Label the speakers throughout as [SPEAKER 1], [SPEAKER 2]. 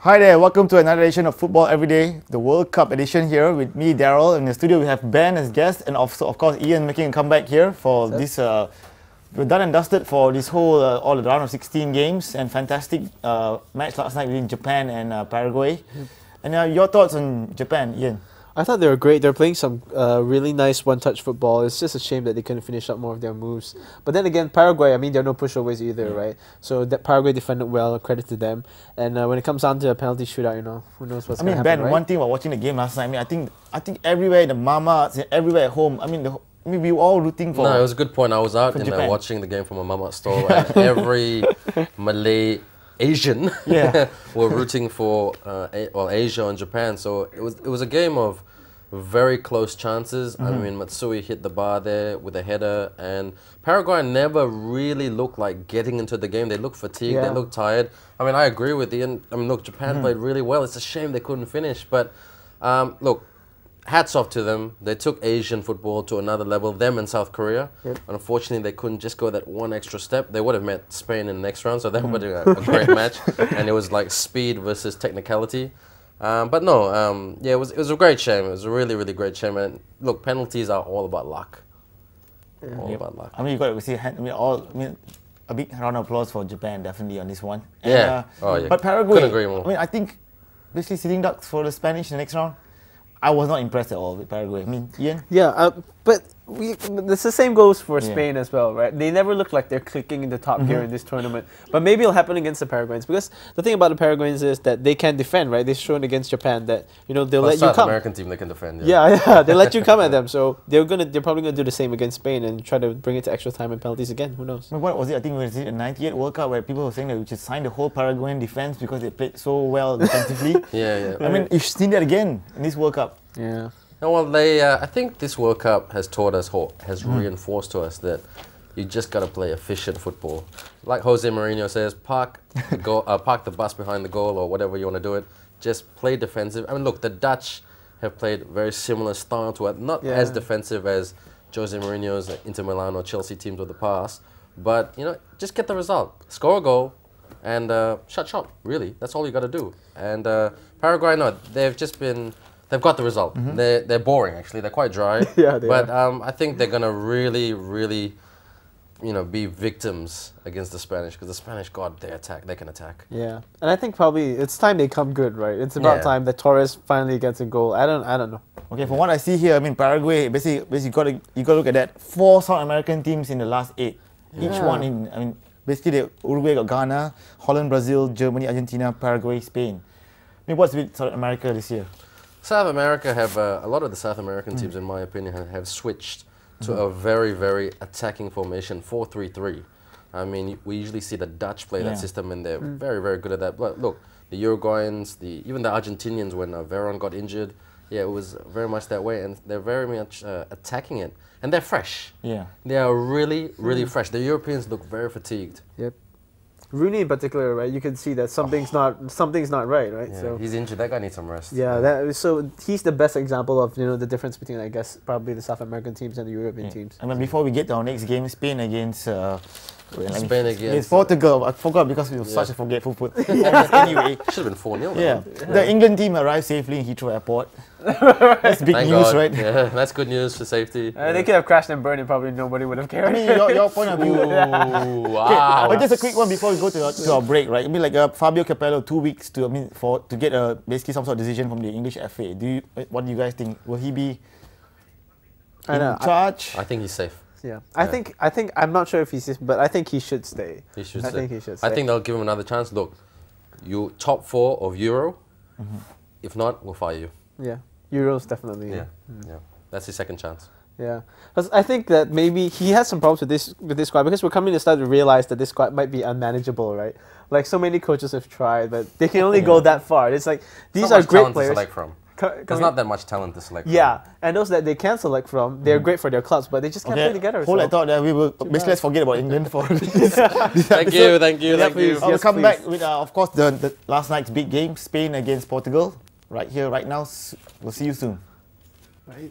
[SPEAKER 1] Hi there, welcome to another edition of Football Everyday, the World Cup edition here with me, Daryl. In the studio we have Ben as guest and of course Ian making a comeback here for this. We're done and dusted for this whole, all the round of 16 games and fantastic match last night between Japan and Paraguay. And your thoughts on Japan, Ian?
[SPEAKER 2] I thought they were great. They're playing some really nice one-touch football. It's just a shame that they couldn't finish up more of their moves. But then again, Paraguay, I mean, they're no pushovers either, right? So that Paraguay defended well, credit to them. And when it comes down to a penalty shootout, who knows what's going to happen,
[SPEAKER 1] Ben,
[SPEAKER 2] right?
[SPEAKER 1] one thing about watching the game last night, I think everywhere, the mamas, everywhere at home, we were all rooting for.
[SPEAKER 3] No, it was a good point. I was out in watching the game from a mama store, and every Malay Asian were rooting for Asia and Japan. So it was a game of very close chances. I mean, Matsui hit the bar there with a header, and Paraguay never really looked like getting into the game. They looked fatigued, they looked tired. I mean, I agree with Ian. I mean, look, Japan played really well. It's a shame they couldn't finish, but look, hats off to them. They took Asian football to another level, them and South Korea. Unfortunately, they couldn't just go that one extra step. They would have met Spain in the next round, so that would have been a great match. And it was like speed versus technicality. But no, it was a great shame. It was a really, really great shame. And look, penalties are all about luck. All about luck.
[SPEAKER 1] I mean, you got to see, a big round of applause for Japan, definitely, on this one.
[SPEAKER 3] And,
[SPEAKER 1] But Paraguay,
[SPEAKER 3] couldn't agree more.
[SPEAKER 1] I mean, I think basically sitting ducks for the Spanish in the next round. I was not impressed at all with Paraguay. I mean, Ian?
[SPEAKER 2] Yeah, but the same goes for Spain as well, right? They never look like they're clicking in the top gear in this tournament. But maybe it'll happen against the Paraguayans, because the thing about the Paraguayans is that they can defend, right? They've shown against Japan that they'll let you come.
[SPEAKER 3] South American team, they can defend.
[SPEAKER 2] Yeah, they let you come at them. So they're probably gonna do the same against Spain and try to bring it to extra time and penalties again. Who knows?
[SPEAKER 1] What was it? I think it was the 98 World Cup where people were saying that we should sign the whole Paraguayan defense because they played so well defensively. I mean, you've seen that again in this World Cup.
[SPEAKER 2] Yeah.
[SPEAKER 3] Well, I think this World Cup has taught us, has reinforced to us that you just got to play efficient football. Like Jose Mourinho says, park the bus behind the goal or whatever you want to do it. Just play defensive. I mean, look, the Dutch have played very similar style to it, not as defensive as Jose Mourinho's Inter Milan or Chelsea teams of the past, but just get the result, score a goal, and shut shop. Really, that's all you got to do. And Paraguay, no, they've got the result. They're boring, actually. They're quite dry. But I think they're going to really, really, be victims against the Spanish, because the Spanish, God, they can attack.
[SPEAKER 2] Yeah, and I think probably it's time they come good, right? It's about time that Torres finally gets a goal. I don't know.
[SPEAKER 1] Okay, from what I see here, I mean, Paraguay, basically you got to look at that. 4 South American teams in the last 8. Each one basically Uruguay got Ghana, Holland, Brazil, Germany, Argentina, Paraguay, Spain. I mean, what's with South America this year?
[SPEAKER 3] South America have a lot of the South American teams, in my opinion, have switched to a very, very attacking formation, 4-3-3. I mean, we usually see the Dutch play that system, and they're very, very good at that. But look, the Uruguayans, even the Argentinians, when Veron got injured, it was very much that way, and they're very much attacking it, and they're fresh. They are really, really fresh. The Europeans look very fatigued.
[SPEAKER 2] Yep. Rooney in particular, right? You can see that something's not right, right?
[SPEAKER 3] Yeah,
[SPEAKER 2] so
[SPEAKER 3] he's injured. That guy needs some rest.
[SPEAKER 2] Yeah, so he's the best example of the difference between, I guess, probably the South American teams and the European teams.
[SPEAKER 1] I mean, before we get to our next game, Spain against
[SPEAKER 3] against
[SPEAKER 1] Portugal. I forgot because we were such a forgetful foot. Anyway,
[SPEAKER 3] should have been 4-0.
[SPEAKER 1] Yeah, the England team arrived safely in Heathrow Airport. That's big
[SPEAKER 3] Thank
[SPEAKER 1] news,
[SPEAKER 3] God.
[SPEAKER 1] right?
[SPEAKER 3] Yeah, that's good news for safety.
[SPEAKER 2] They could have crashed and burned and probably nobody would have cared.
[SPEAKER 1] I mean, your point of view.
[SPEAKER 3] Wow.
[SPEAKER 1] But just a quick one before we go to our break, right? I mean, like Fabio Capello, 2 weeks to get basically some sort of decision from the English FA. What do you guys think? Will he be in charge?
[SPEAKER 3] I think he's safe.
[SPEAKER 2] Yeah, I think I'm not sure if he's safe, but I think he should stay.
[SPEAKER 3] He should stay.
[SPEAKER 2] I think he should stay.
[SPEAKER 3] I think they'll give him another chance. Look, you top 4 of Euro. If not, we'll fire you.
[SPEAKER 2] Yeah. Euros definitely.
[SPEAKER 3] Yeah, that's his second chance.
[SPEAKER 2] Yeah, because I think that maybe he has some problems with this squad, because we're coming to start to realize that this squad might be unmanageable, right? Like, so many coaches have tried, but they can only go that far. It's like these are great players.
[SPEAKER 3] To select from. There's not that much talent to select from.
[SPEAKER 2] Yeah, and those that they can select from, they're great for their clubs, but they just can't play together.
[SPEAKER 1] I thought that we will basically let's forget about England for this.
[SPEAKER 3] Thank you.
[SPEAKER 1] I'll come back with of course the last night's big game, Spain against Portugal. Right here, right now. We'll see you soon.
[SPEAKER 2] Right.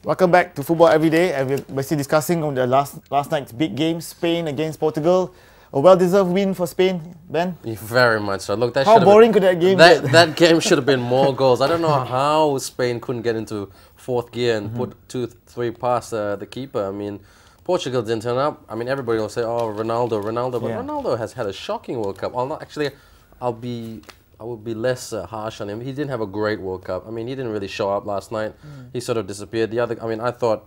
[SPEAKER 1] Welcome back to Football Every Day, and we're basically discussing on the last night's big game, Spain against Portugal. A well-deserved win for Spain, Ben.
[SPEAKER 3] Very much so. Look,
[SPEAKER 1] how boring could that game get?
[SPEAKER 3] That game should have been more goals. I don't know how Spain couldn't get into fourth gear and put 2-3 past the keeper. I mean, Portugal didn't turn up. I mean, everybody will say, "Oh, Ronaldo," but Ronaldo has had a shocking World Cup. I would be less harsh on him. He didn't have a great World Cup. I mean, he didn't really show up last night. He sort of disappeared. I thought,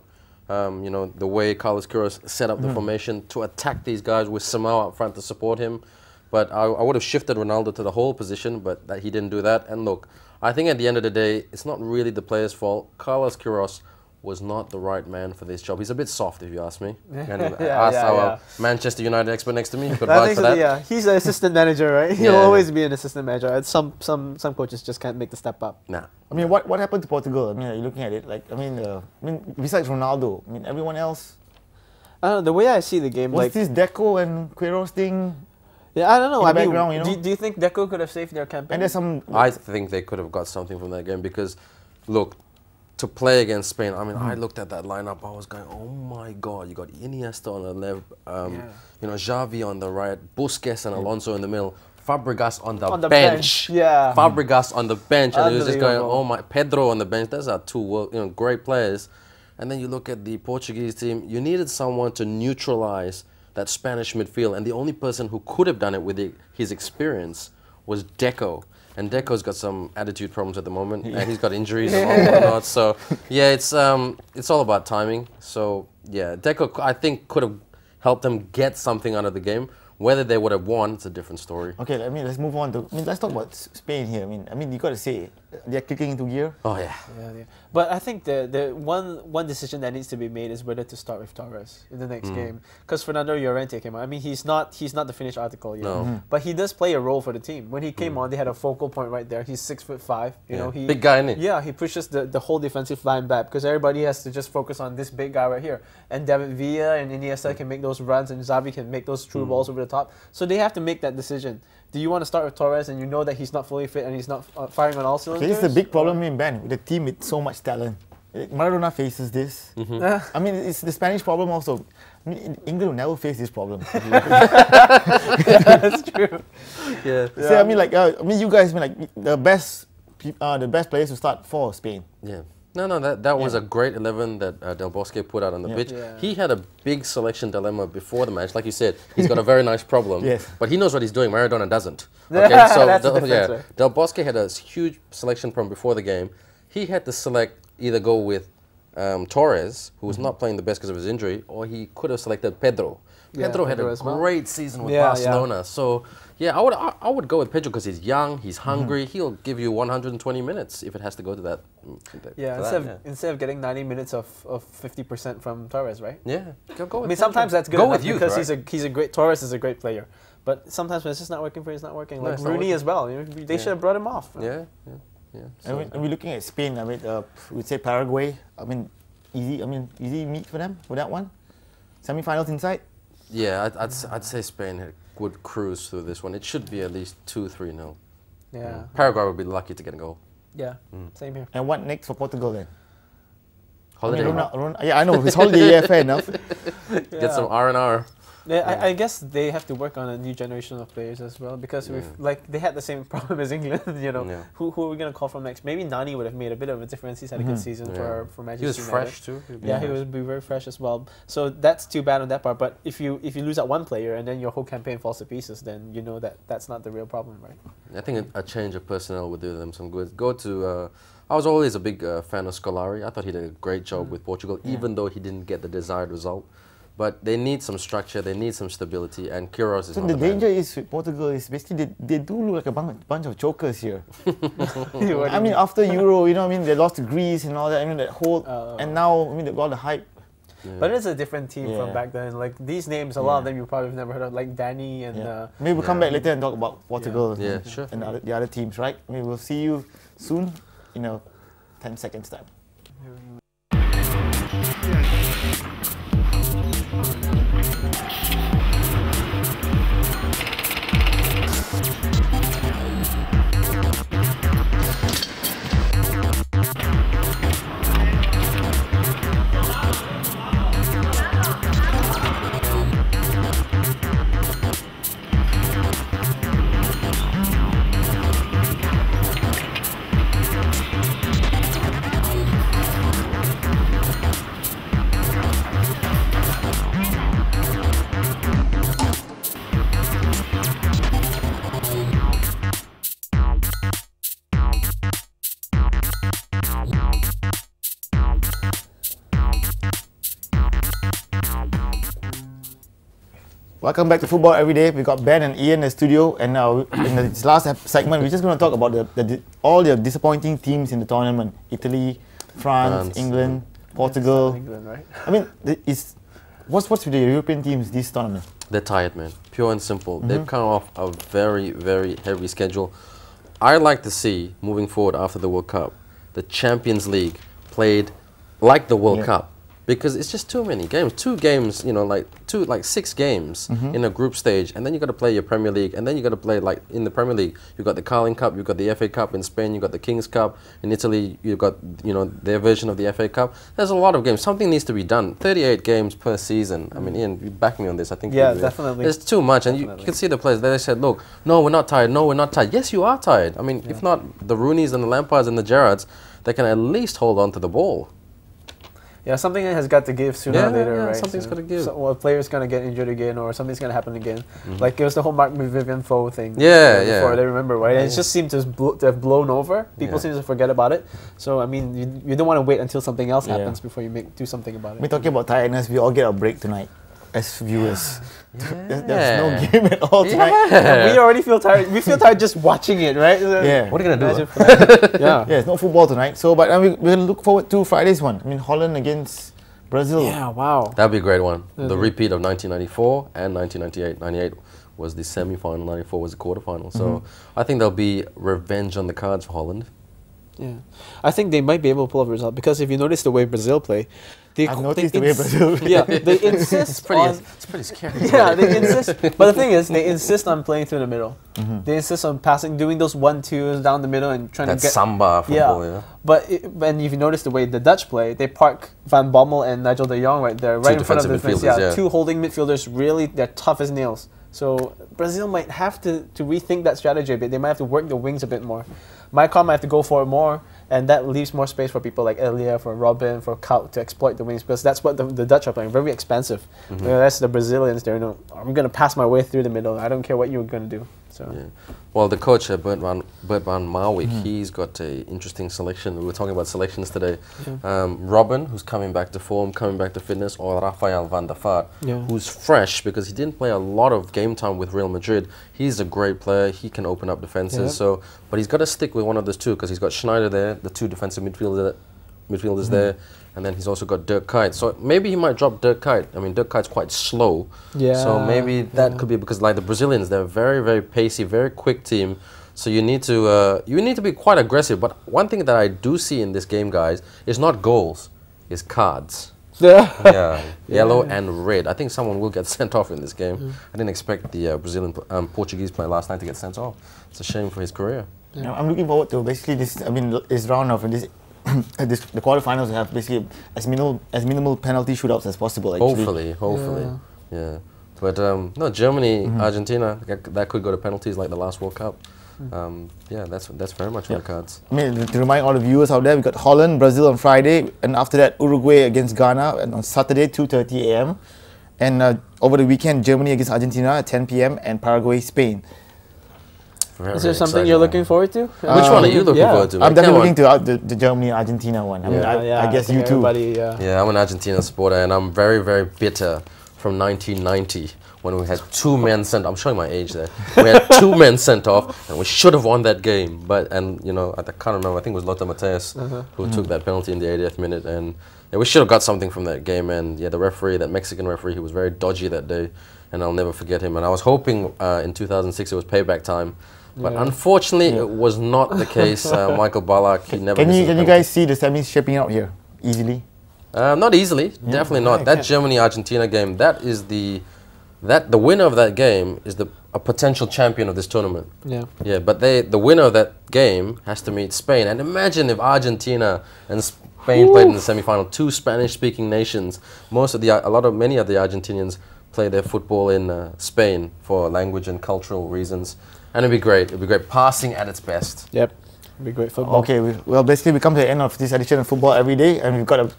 [SPEAKER 3] you know, the way Carlos Queiroz set up the formation to attack these guys with Samoa up front to support him. But I would have shifted Ronaldo to the whole position, but he didn't do that. And look, I think at the end of the day, it's not really the player's fault. Carlos Queiroz was not the right man for this job. He's a bit soft, if you ask me. And ask our Manchester United expert next to me. Could vouch for that.
[SPEAKER 2] Yeah, he's an assistant manager, right? He'll always be an assistant manager. And some coaches just can't make the step up.
[SPEAKER 3] Nah.
[SPEAKER 1] I mean, what happened to Portugal? I mean, are you looking at it? Like, I mean, besides Ronaldo, I mean, everyone else.
[SPEAKER 2] The way I see the game,
[SPEAKER 1] what's this Deco and Queiroz thing?
[SPEAKER 2] Yeah, I don't know.
[SPEAKER 1] I mean,
[SPEAKER 2] do you think Deco could have saved their campaign?
[SPEAKER 1] And there's some.
[SPEAKER 3] I think they could have got something from that game because, look, to play against Spain, I mean, I looked at that lineup, I was going, oh my God, you got Iniesta on the left, you know, Xavi on the right, Busquets and Alonso in the middle, Fabregas on the bench.
[SPEAKER 2] Yeah.
[SPEAKER 3] Fabregas on the bench, and he was just going, oh my, Pedro on the bench. Those are two great players. And then you look at the Portuguese team, you needed someone to neutralize that Spanish midfield, and the only person who could have done it with his experience was Deco. And Deco's got some attitude problems at the moment, and he's got injuries and whatnot. So, yeah, it's all about timing. So, yeah, Deco, I think, could have helped them get something out of the game. Whether they would have won, it's a different story.
[SPEAKER 1] Okay, let's move on to. Let's talk about Spain here. I mean, you got to say they're kicking into gear.
[SPEAKER 3] Oh yeah.
[SPEAKER 2] But I think the one decision that needs to be made is whether to start with Torres in the next game, because Fernando Llorente came on. I mean, he's not the finished article yet, but he does play a role for the team. When he came on, they had a focal point right there. He's 6'5". You know,
[SPEAKER 3] big guy, isn't he?
[SPEAKER 2] Yeah, he pushes the whole defensive line back because everybody has to just focus on this big guy right here. And David Villa and Iniesta can make those runs, and Xavi can make those through balls over the top. So they have to make that decision. Do you want to start with Torres and you know that he's not fully fit and he's not firing on all cylinders?
[SPEAKER 1] This is the big problem in Ben, with the team with so much talent. Maradona faces this. I mean, it's the Spanish problem also. I mean, England will never face this problem.
[SPEAKER 2] That's true.
[SPEAKER 1] Yeah. So, I mean, you guys, the best players to start for Spain.
[SPEAKER 3] Yeah. No, that was a great 11 that Del Bosque put out on the pitch. Yeah. He had a big selection dilemma before the match. Like you said, he's got a very nice problem, but he knows what he's doing. Maradona doesn't. Okay, so Del Bosque had a huge selection problem before the game. He had to either go with Torres, who was not playing the best because of his injury, or he could have selected Pedro. Pedro had a great season with Barcelona. So, yeah, I would go with Pedro because he's young, he's hungry, he'll give you 120 minutes if it has to go to that.
[SPEAKER 2] Instead of getting 90 minutes of 50% from Torres, right?
[SPEAKER 3] Yeah, go with
[SPEAKER 2] I mean, sometimes that's good enough because he's a great Torres is a great player. But sometimes when it's just not working for you, it's not working. Like Rooney as well. You know, they should have brought him off.
[SPEAKER 3] Yeah.
[SPEAKER 1] So and we're looking at Spain. I mean, we'd say Paraguay. I mean, easy meet for them with that one. Semi-finals in sight.
[SPEAKER 3] Yeah, I'd say Spain would cruise through this one. It should be at least 2-3-0.
[SPEAKER 2] Yeah.
[SPEAKER 3] Paraguay would be lucky to get a goal.
[SPEAKER 2] Yeah, same here.
[SPEAKER 1] And what next for Portugal then?
[SPEAKER 3] Holiday.
[SPEAKER 1] I know, it's holiday, yeah, fair enough.
[SPEAKER 3] Get some R&R.
[SPEAKER 2] Yeah, I guess they have to work on a new generation of players as well because they had the same problem as England. You know, who are we gonna call from next? Maybe Nani would have made a bit of a difference. He's had a good season for Manchester United.
[SPEAKER 3] He was fresh too.
[SPEAKER 2] Yeah, he would be very fresh as well. So that's too bad on that part. But if you lose that one player and then your whole campaign falls to pieces, then you know that's not the real problem, right?
[SPEAKER 3] I think a change of personnel would do them some good. Go to. I was always a big fan of Scolari. I thought he did a great job with Portugal, even though he didn't get the desired result. But they need some structure, they need some stability, and Queiroz is
[SPEAKER 1] so the danger is with Portugal is basically they do look like a bunch of jokers here. I mean, after Euro, you know, I mean, they lost to Greece and all that. I mean, that whole and now, I mean, they've got the hype.
[SPEAKER 2] But it's a different team from back then. Like these names, a lot of them you probably have never heard of, like Danny and.
[SPEAKER 1] Maybe we'll come back later and talk about Portugal
[SPEAKER 3] sure.
[SPEAKER 1] and the other teams, right? Maybe we'll see you soon, 10 seconds time. Welcome back to Football Every Day. We got Ben and Ian in the studio, and in this last segment, we're just going to talk about all the disappointing teams in the tournament: Italy, France, England, Portugal.
[SPEAKER 2] England, right?
[SPEAKER 1] I mean, what's with the European teams this tournament?
[SPEAKER 3] They're tired, man. Pure and simple. They've come off a very, very heavy schedule. I'd like to see, moving forward after the World Cup, the Champions League played like the World Cup. Because it's just too many games. 2 games, you know, like 6 games in a group stage, and then you got to play your Premier League, and then you got to play like in the Premier League. You got the Carling Cup, you got the FA Cup in Spain, you got the Kings Cup in Italy. You got their version of the FA Cup. There's a lot of games. Something needs to be done. 38 games per season. I mean, Ian, you back me on this. I think
[SPEAKER 2] definitely.
[SPEAKER 3] It's too much, and you can see the players. They said, "Look, no, we're not tired. No, we're not tired." Yes, you are tired. I mean, if not the Rooneys and the Lampards and the Gerrards, they can at least hold on to the ball.
[SPEAKER 2] Yeah, something has got to give sooner or later, right?
[SPEAKER 3] Something's got to give.
[SPEAKER 2] So a player's going to get injured again, or something's going to happen again. Like it was the whole Mark Vivian Foe thing. Before they remember, right? It just seemed to have blown over. People seem to forget about it. So I mean, you don't want to wait until something else happens before you do something about it.
[SPEAKER 1] We're talking about tiredness. We all get a break tonight as viewers. There's no game at all tonight.
[SPEAKER 2] We already feel tired. We feel tired just watching it, right?
[SPEAKER 3] What are you gonna do?
[SPEAKER 1] It's no football tonight. So, but we're gonna look forward to Friday's one. I mean, Holland against Brazil.
[SPEAKER 2] Yeah, wow.
[SPEAKER 3] That'd be a great one. The repeat of 1994 and 1998. 98 was the semi-final. 94 was the quarter-final. So I think there'll be revenge on the cards for Holland.
[SPEAKER 2] Yeah, I think they might be able to pull off a result because if you notice the way Brazil play,
[SPEAKER 1] I've noticed the way Brazil play.
[SPEAKER 2] Yeah, they insist
[SPEAKER 3] it's pretty scary.
[SPEAKER 2] Yeah, they insist. But the thing is, they insist on playing through the middle. They insist on passing, doing those 1-2s down the middle and trying to get
[SPEAKER 3] samba football. Yeah.
[SPEAKER 2] But and if you notice the way the Dutch play, they park Van Bommel and Nigel de Jong right there, right in front of the defense. Yeah, 2 holding midfielders. Really, they're tough as nails. So Brazil might have to rethink that strategy a bit. They might have to work the wings a bit more. Maicon might have to go for it more, and that leaves more space for people like Elia, for Robin, for Kaut to exploit the wings, because that's what the Dutch are playing, very expansive. Whereas the Brazilians, they're I'm going to pass my way through the middle. I don't care what you're going to do. So.
[SPEAKER 3] Yeah. Well, the coach, Bert van Marwijk, he's got an interesting selection. We were talking about selections today. Robin, who's coming back to form, coming back to fitness, or Rafael van der Vaart, who's fresh because he didn't play a lot of game time with Real Madrid. He's a great player. He can open up defenses. So, but he's got to stick with one of those 2 because he's got Schneider there, the 2 defensive midfielders there, and then he's also got Dirk Kuyt. So maybe he might drop Dirk Kuyt. I mean, Dirk Kuyt's quite slow. Yeah. So maybe that could be because, like the Brazilians, they're a very, very pacey, very quick team. So you need to be quite aggressive. But one thing that I do see in this game, guys, is not goals, is cards. Yellow and red. I think someone will get sent off in this game. I didn't expect the Brazilian Portuguese player last night to get sent off. It's a shame for his career.
[SPEAKER 1] I'm looking forward to basically this. I mean, this round of this. The quarterfinals have basically as minimal penalty shootouts as possible. Actually.
[SPEAKER 3] Hopefully, yeah. But no, Germany, Argentina, that could go to penalties like the last World Cup. That's very much on the cards.
[SPEAKER 1] I mean, to remind all the viewers out there, we got Holland, Brazil on Friday, and after that Uruguay against Ghana, and on Saturday 2:30 a.m. And over the weekend, Germany against Argentina at 10 p.m. and Paraguay, Spain.
[SPEAKER 2] Is there something you're looking forward to?
[SPEAKER 3] Which one are you looking forward to?
[SPEAKER 1] I'm definitely looking to the Germany-Argentina one. I mean, I guess you too.
[SPEAKER 3] Yeah, I'm an Argentina supporter, and I'm very, very bitter from 1990 when we had 2 men sent. I'm showing my age there. We had 2 men sent off, and we should have won that game. But I can't remember. I think it was Lothar Matthäus who took that penalty in the 80th minute, and we should have got something from that game. And the referee, that Mexican referee, he was very dodgy that day, and I'll never forget him. And I was hoping in 2006 it was payback time. But unfortunately, it was not the case. Michael Ballack, he never.
[SPEAKER 1] Can you guys see the semis shaping out here easily?
[SPEAKER 3] Not easily, definitely not. That Germany-Argentina game, the winner of that game is a potential champion of this tournament. Yeah. But the winner of that game has to meet Spain. And imagine if Argentina and Spain played in the semi-final. 2 Spanish-speaking nations. Many of the Argentinians play their football in Spain for language and cultural reasons. And it'd be great. It'd be great. Passing at its best.
[SPEAKER 2] Yep. It'd be great football.
[SPEAKER 1] Okay, basically we come to the end of this edition of Football Every Day, and we've got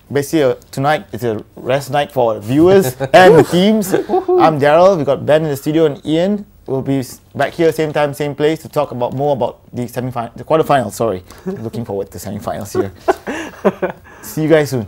[SPEAKER 1] tonight it's a rest night for the viewers and the teams. I'm Daryl. We've got Ben in the studio and Ian. We'll be back here same time, same place to talk more about the quarterfinals. Sorry, looking forward to semi-finals here. See you guys soon.